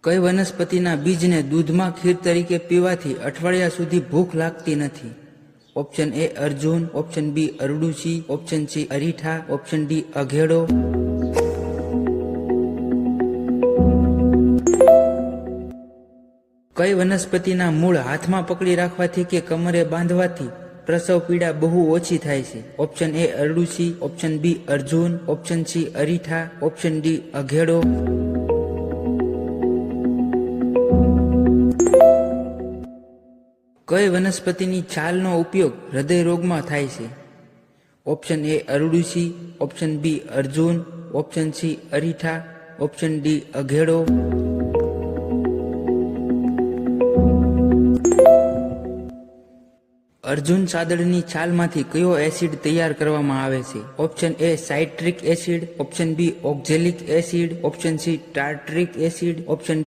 કઈ વનસ્પતિના બીજને દૂધમાં ખીર તરીકે પીવાથી અઠવાડિયા સુધી ભૂખ લાગતી નથી? ઓપ્શન એ અર્જુન, ઓપ્શન બી અરડુસી, ઓપ્શન સી અરીઠા, ઓપ્શન ડી અઘેડો. કઈ વનસ્પતિના મૂળ હાથમાં પકડી રાખવાથી કે કમરે બાંધવાથી પ્રસવ પીડા બહુ ઓછી થાય છે? ઓપ્શન એ અરડુસી, ઓપ્શન બી અર્જુન, ઓપ્શન સી અરીઠા, ઓપ્શન ડી અઘેડો. કઈ વનસ્પતિની છાલનો ઉપયોગ હૃદય રોગમાં થાય છે? ઓપ્શન એ અરડુસી, ઓપ્શન બી અર્જુન, ઓપ્શન સી અરીઠા, ઓપ્શન ડી અઘેડો. અર્જુન સાદળની છાલમાંથી કયો એસિડ તૈયાર કરવામાં આવે છે? Option A citric acid, option B oxalic acid, option C tartaric acid, option